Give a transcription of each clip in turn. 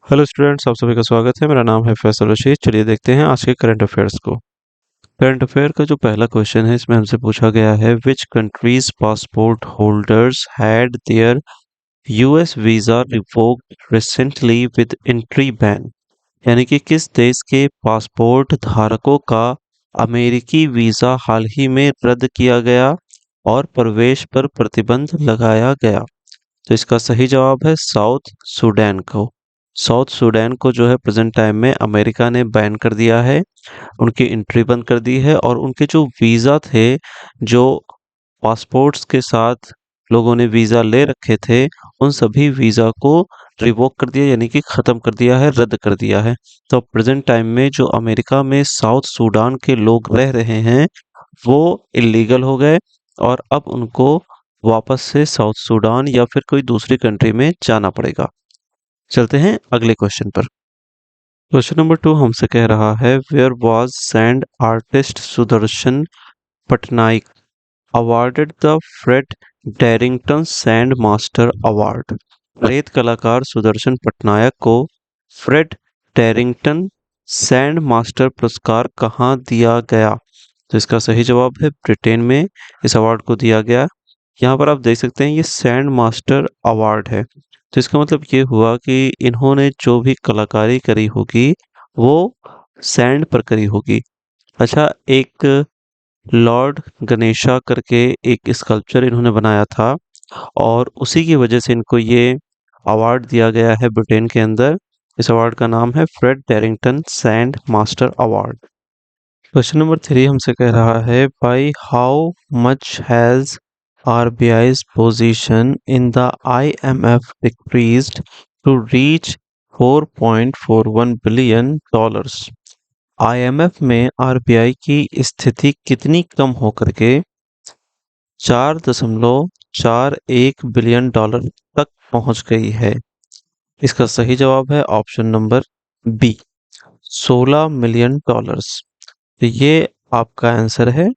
Hello students, आप सभी का स्वागत है। मेरा नाम है फैसल रशीद। चलिए देखते हैं आज के करंट अफेयर्स को। करंट अफेयर का जो पहला क्वेश्चन है इसमें हमसे पूछा गया है, which countries passport holders had there US visa revoked recently with entry ban. यानी कि किस देश के पासपोर्ट धारकों का अमेरिकी वीजा हाल ही में रद्द किया गया और प्रवेश पर प्रतिबंध लगाया गया। तो इसका सही जवाब है साउथ सूडान को। साउथ सूडान को जो है प्रेजेंट टाइम में अमेरिका ने बैन कर दिया है, उनकी एंट्री बंद कर दी है और उनके जो वीज़ा थे, जो पासपोर्ट्स के साथ लोगों ने वीज़ा ले रखे थे, उन सभी वीज़ा को रिवोक कर दिया, यानी कि ख़त्म कर दिया है, रद्द कर दिया है। तो प्रेजेंट टाइम में जो अमेरिका में साउथ सूडान के लोग रह रहे हैं, वो इलीगल हो गए और अब उनको वापस से साउथ सूडान या फिर कोई दूसरी कंट्री में जाना पड़ेगा। चलते हैं अगले क्वेश्चन पर। क्वेश्चन नंबर 2 हमसे कह रहा है, where was sand artist Sudarshan Patnaik awarded the Fred Darrington sand master award. रेत कलाकार सुदर्शन पटनायक को फ्रेड डैरिंगटन सैंड मास्टर पुरस्कार कहाँ दिया गया। तो इसका सही जवाब है ब्रिटेन में इस अवार्ड को दिया गया। यहाँ पर आप देख सकते हैं ये सैंड मास्टर अवार्ड है। तो इसका मतलब ये हुआ कि इन्होंने जो भी कलाकारी करी होगी वो सैंड पर करी होगी। अच्छा, एक लॉर्ड गणेशा करके एक स्कल्पचर इन्होंने बनाया था और उसी की वजह से इनको ये अवार्ड दिया गया है ब्रिटेन के अंदर। इस अवार्ड का नाम है Fred Darrington sand master award. Question number 3 हमसे कह रहा है, by how much has RBI's position in the IMF decreased to reach $4.41 billion। IMF में RBI की स्थिति कितनी कम होकर के 4.41 बिलियन डॉलर तक पहुंच गई है। इसका सही जवाब है option number B, 16 million dollars. तो ये आपका आंसर है।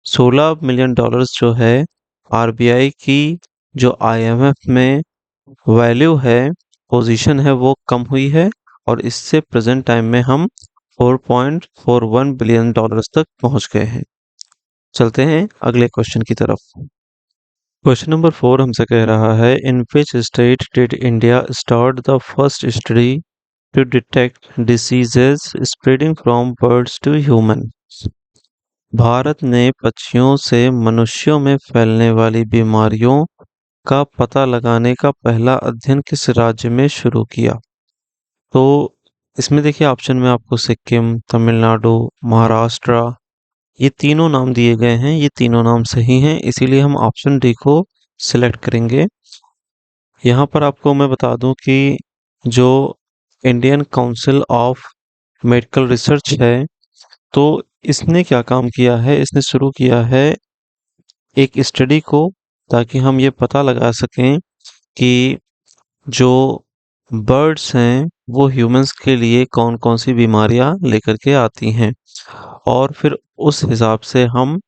16 मिलियन डॉलर्स जो है आरबीआई की जो आईएमएफ में वैल्यू है, पोजीशन है, वो कम हुई है और इससे प्रेजेंट टाइम में हम 4.41 बिलियन डॉलर्स तक पहुंच गए हैं। चलते हैं अगले क्वेश्चन की तरफ। क्वेश्चन नंबर 4 हमसे कह रहा है, in which state did India start the first study to detect diseases spreading from birds to human. Bharat ने पक्षियों से मनुष्यों में फैलने वाली बीमारियों का पता लगाने का पहला अध्ययन किस राज्य में शुरू किया। तो इसमें देखिए ऑप्शन में आपको सिक्किम, तमिलनाडु, महाराष्ट्र, ये तीनों नाम दिए गए हैं। ये तीनों नाम सही हैं, इसीलिए हम ऑप्शन डी को सिलेक्ट करेंगे। यहाँ पर आपको मैं बता दूं कि जो Indian council of medical research है, तो इसने क्या काम किया है, इसने शुरू किया है एक स्टडी को, ताकि हम ये पता लगा सकें कि जो बर्ड्स हैं वो ह्यूमंस के लिए कौन कौन सी बीमारियां लेकर के आती हैं और फिर उस हिसाब से हम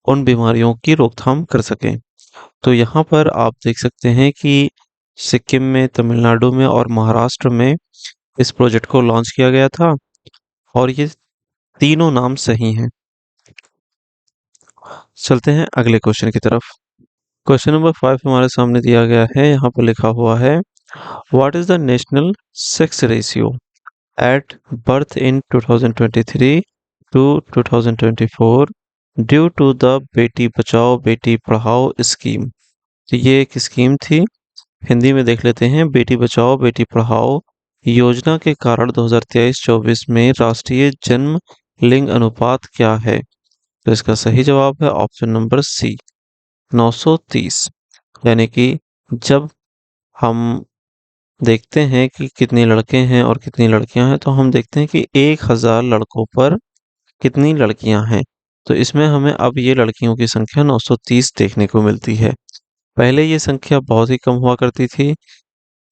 उन बीमारियों की रोकथाम कर सकें। तो यहाँ पर आप देख सकते हैं कि सिक्किम में, तमिलनाडु में और महाराष्ट्र में इस प्रोजेक्ट को लॉन्च किया गया था और ये तीनों नाम सही हैं। चलते हैं अगले क्वेश्चन की तरफ। क्वेश्चन नंबर 5 हमारे सामने दिया गया है। यहाँ पर लिखा हुआ है, what is the national sex ratio at birth in 2023 to 2024 due to the Beti Bachao Beti Padhao scheme. तो ये एक स्कीम थी, हिंदी में देख लेते हैं। बेटी बचाओ बेटी पढ़ाओ योजना के कारण 2023-24 में राष्ट्रीय जन्म लिंग अनुपात क्या है। तो इसका सही जवाब है ऑप्शन नंबर सी, 930। यानी कि जब हम देखते हैं कि कितने लड़के हैं और कितनी लड़कियां हैं, तो हम देखते हैं कि 1000 लड़कों पर कितनी लड़कियां हैं। तो इसमें हमें अब ये लड़कियों की संख्या 930 देखने को मिलती है। पहले ये संख्या बहुत ही कम हुआ करती थी,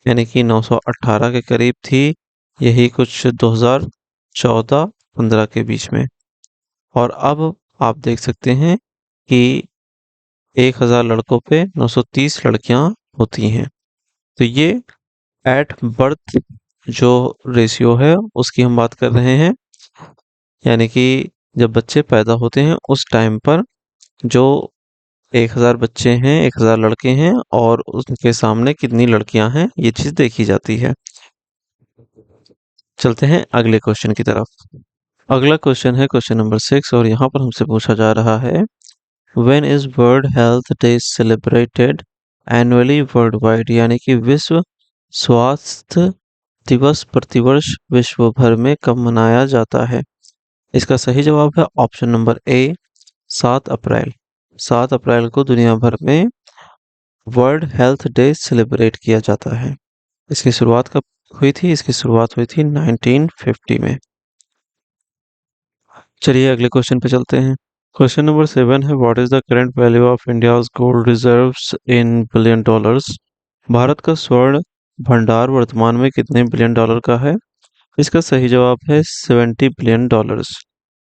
यानी कि 918 के करीब थी, यही कुछ 2014-15 के बीच में। और अब आप देख सकते हैं कि 1000 लड़कों पे 930 लड़कियां होती हैं। तो ये एट बर्थ जो रेशियो है उसकी हम बात कर रहे हैं, यानी कि जब बच्चे पैदा होते हैं उस टाइम पर जो 1000 बच्चे हैं, 1000 लड़के हैं और उनके सामने कितनी लड़कियां हैं, ये चीज देखी जाती है। चलते हैं अगले क्वेश्चन की तरफ। अगला क्वेश्चन है क्वेश्चन नंबर 6 और यहाँ पर हमसे पूछा जा रहा है, when is world health day celebrated annually world wide, यानी कि विश्व स्वास्थ्य दिवस प्रतिवर्ष विश्व भर में कब मनाया जाता है। इसका सही जवाब है ऑप्शन नंबर ए, 7 अप्रैल। 7 अप्रैल को दुनिया भर में वर्ल्ड हेल्थ डे सेलिब्रेट किया जाता है। इसकी शुरुआत कब हुई थी? इसकी शुरुआत हुई थी 1950 में। चलिए अगले क्वेश्चन पे चलते हैं। क्वेश्चन नंबर 7 है, what is the current value of India's gold reserves in billion dollars. Bharat का स्वर्ण भंडार वर्तमान में कितने बिलियन डॉलर का है? इसका सही जवाब है 70 बिलियन डॉलर्स।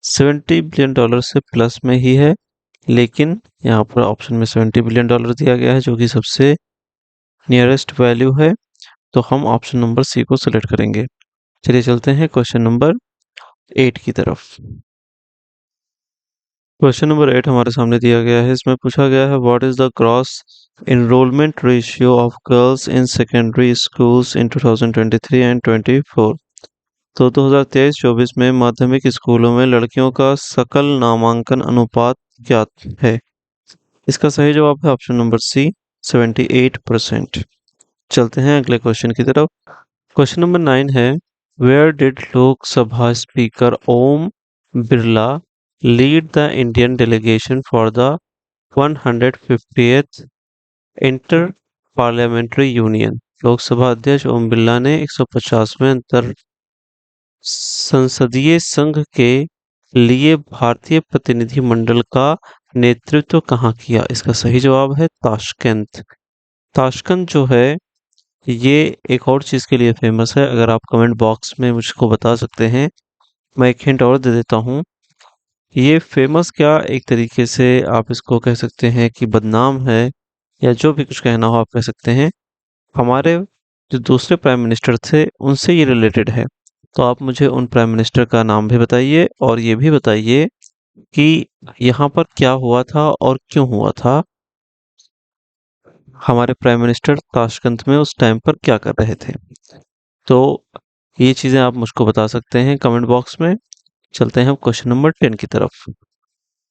70 बिलियन डॉलर से प्लस में ही है, लेकिन यहाँ पर ऑप्शन में 70 बिलियन डॉलर दिया गया है जो कि सबसे नियरेस्ट वैल्यू है, तो हम ऑप्शन नंबर सी को सिलेक्ट करेंगे। चलिए चलते हैं क्वेश्चन नंबर 8 की तरफ। क्वेश्चन नंबर 8 हमारे सामने दिया गया है। इसमें पूछा गया है, what is the gross enrolment ratio of girls in secondary schools in 2023 and 24। तो 2023-24 में माध्यमिक स्कूलों में लड़कियों का सकल नामांकन अनुपात क्या है? इसका सही जवाब है ऑप्शन नंबर सी, 78%। चलते हैं अगले क्वेश्चन की तरफ। क्वेश्चन नंबर 9 है, where did Lok Sabha speaker Om Birla lead the Indian delegation for the 150th inter parliamentary union. Lok Sabha अध्यक्ष ओम बिरला ने 150वें अंतर संसदीय संघ के लिए भारतीय प्रतिनिधिमंडल का नेतृत्व कहाँ किया? इसका सही जवाब है ताशकंद। ताशकंद जो है ये एक और चीज के लिए फेमस है, अगर आप कमेंट बॉक्स में मुझको बता सकते हैं। मैं एक हिंट और दे देता हूँ। ये फेमस क्या, एक तरीके से आप इसको कह सकते हैं कि बदनाम है, या जो भी कुछ कहना हो आप कह सकते हैं। हमारे जो दूसरे प्राइम मिनिस्टर थे उनसे ये रिलेटेड है, तो आप मुझे उन प्राइम मिनिस्टर का नाम भी बताइए और ये भी बताइए कि यहाँ पर क्या हुआ था और क्यों हुआ था। हमारे प्राइम मिनिस्टर ताशकंद में उस टाइम पर क्या कर रहे थे, तो ये चीजें आप मुझको बता सकते हैं कमेंट बॉक्स में। चलते हैं हम क्वेश्चन नंबर 10 की तरफ।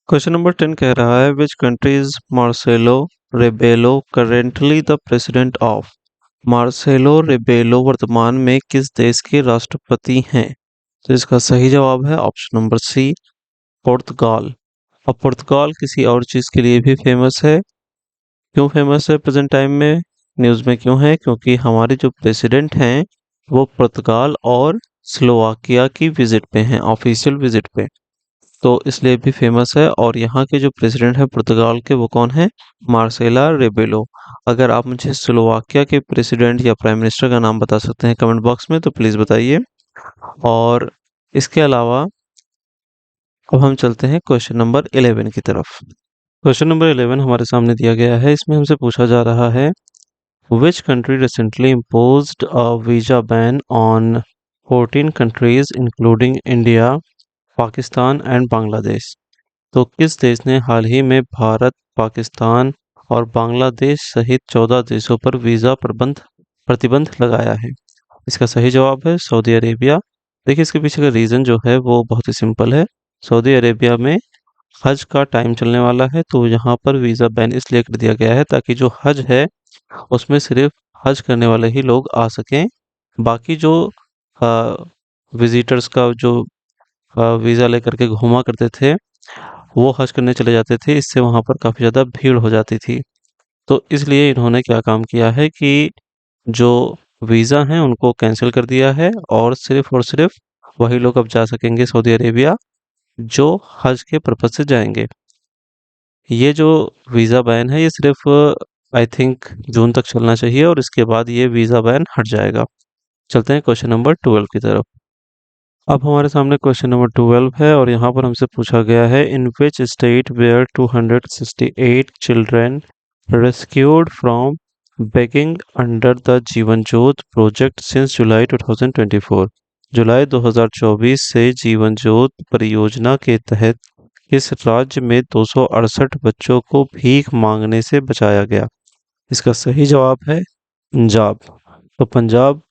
क्वेश्चन नंबर 10 कह रहा है, which country is Marcelo Rebelo currently the president of. Marcelo Rebelo वर्तमान में किस देश के राष्ट्रपति हैं? तो इसका सही जवाब है ऑप्शन नंबर सी, पुर्तगाल। अब पुर्तगाल किसी और चीज के लिए भी फेमस है। क्यों फेमस है प्रेजेंट टाइम में, न्यूज में क्यों है? क्योंकि हमारे जो प्रेसिडेंट हैं वो पुर्तगाल और स्लोवाकिया की विजिट पे हैं, ऑफिशियल विजिट पे, तो इसलिए भी फेमस है। और यहाँ के जो प्रेसिडेंट है पुर्तगाल के वो कौन है? मार्सेला रेबेलो। अगर आप मुझे स्लोवाकिया के प्रेसिडेंट या प्राइम मिनिस्टर का नाम बता सकते हैं कमेंट बॉक्स में तो प्लीज बताइए। और इसके अलावा अब हम चलते हैं क्वेश्चन नंबर 11 की तरफ। क्वेश्चन नंबर 11 हमारे सामने दिया गया है। इसमें हमसे पूछा जा रहा है, which country recently imposed a visa ban on 14 countries including India, Pakistan and Bangladesh. तो किस देश ने हाल ही में भारत, पाकिस्तान और बांग्लादेश सहित 14 देशों पर वीजा प्रतिबंध लगाया है? इसका सही जवाब है सऊदी अरेबिया। देखिए इसके पीछे का रीजन जो है वो बहुत ही सिंपल है। सऊदी अरेबिया में हज का टाइम चलने वाला है, तो यहाँ पर वीजा बैन इसलिए कर दिया गया है ताकि जो हज है उसमें सिर्फ हज करने वाले ही लोग आ सकें। बाकी जो विजिटर्स का जो वीजा लेकर के घूमा करते थे वो हज करने चले जाते थे, इससे वहां पर काफी ज्यादा भीड़ हो जाती थी। तो इसलिए इन्होंने क्या काम किया है कि जो वीजा हैं उनको कैंसिल कर दिया है और सिर्फ वही लोग अब जा सकेंगे सऊदी अरेबिया जो हज के पर्पज से जाएंगे। ये जो वीजा बैन है ये सिर्फ आई थिंक जून तक चलना चाहिए और इसके बाद ये वीजा बैन हट जाएगा। चलते हैं क्वेश्चन नंबर 12 की तरफ। अब हमारे सामने क्वेश्चन नंबर 12 है और यहाँ पर हमसे पूछा गया है, in which state where 268 children rescued from begging under the जीवन ज्योत प्रोजेक्ट सिंस जुलाई 2024। जुलाई 2024 से जीवन ज्योत परियोजना के तहत किस राज्य में 268 बच्चों को भीख मांगने से बचाया गया? इसका सही जवाब है पंजाब। तो पंजाब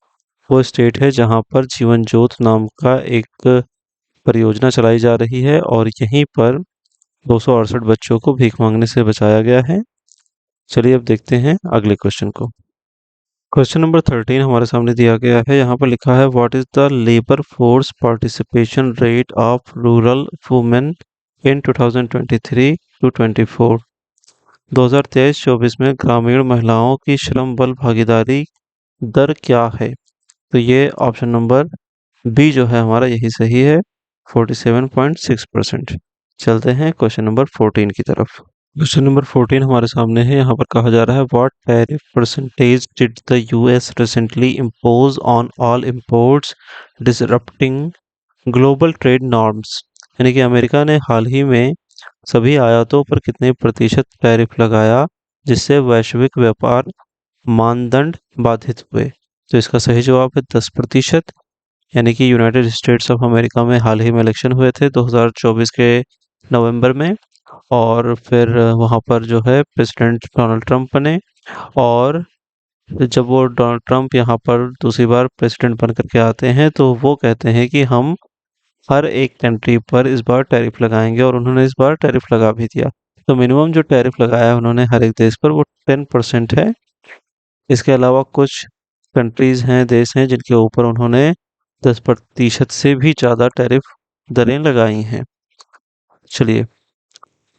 वो स्टेट है जहां पर जीवन ज्योत नाम का एक परियोजना चलाई जा रही है और यहीं पर 268 बच्चों को भीख मांगने से बचाया गया है। चलिए अब देखते हैं अगले क्वेश्चन को। क्वेश्चन नंबर 13 हमारे सामने दिया गया है। यहाँ पर लिखा है what is the labour force participation rate of rural women in 2023 to 24। 2023-24 में ग्रामीण महिलाओं की श्रम बल भागीदारी दर क्या है? तो ये ऑप्शन नंबर बी जो है हमारा यही सही है, 47.6%। चलते हैं क्वेश्चन नंबर 14 की तरफ। क्वेश्चन नंबर 14 हमारे सामने है। यहाँ पर कहा जा रहा है what tariff percentage did the US recently impose on all imports disrupting global trade norms. यानी कि अमेरिका ने हाल ही में सभी आयातों पर कितने प्रतिशत टैरिफ लगाया जिससे वैश्विक व्यापार मानदंड बाधित हुए? तो इसका सही जवाब है 10%। यानी कि यूनाइटेड स्टेट्स ऑफ अमेरिका में हाल ही में इलेक्शन हुए थे 2024 के नवंबर में, और फिर वहाँ पर जो है प्रेसिडेंट डोनाल्ड ट्रंप बने। और जब वो डोनाल्ड ट्रंप यहाँ पर दूसरी बार प्रेसिडेंट बन करके आते हैं तो वो कहते हैं कि हम हर एक कंट्री पर इस बार टैरिफ लगाएंगे, और उन्होंने इस बार टैरिफ लगा भी दिया। तो मिनिमम जो टैरिफ लगाया है उन्होंने हर एक देश पर वो 10% है। इसके अलावा कुछ कंट्रीज हैं, देश हैं जिनके ऊपर उन्होंने 10% से भी ज़्यादा टैरिफ दरें लगाई हैं। चलिए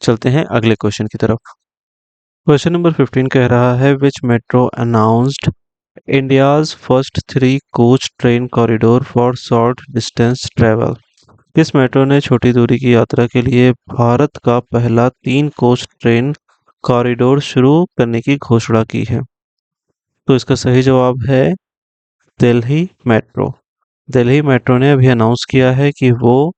चलते हैं अगले क्वेश्चन की तरफ। क्वेश्चन नंबर 15 कह रहा है which metro announced India's first 3 coach train corridor for short distance travel. किस मेट्रो ने छोटी दूरी की यात्रा के लिए भारत का पहला 3 कोच ट्रेन कॉरिडोर शुरू करने की घोषणा की है? तो इसका सही जवाब है दिल्ली मेट्रो। दिल्ली मेट्रो ने अभी अनाउंस किया है कि वो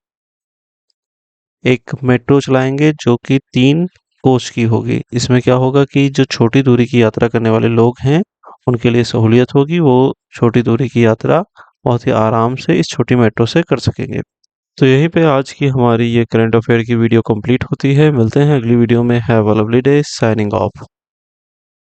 एक मेट्रो चलाएंगे जो कि 3 कोच की होगी। इसमें क्या होगा कि जो छोटी दूरी की यात्रा करने वाले लोग हैं उनके लिए सहूलियत होगी, वो छोटी दूरी की यात्रा बहुत ही आराम से इस छोटी मेट्रो से कर सकेंगे। तो यहीं पे आज की हमारी ये करंट अफेयर की वीडियो कंप्लीट होती है। मिलते हैं अगली वीडियो में। Have a lovely day. Signing off.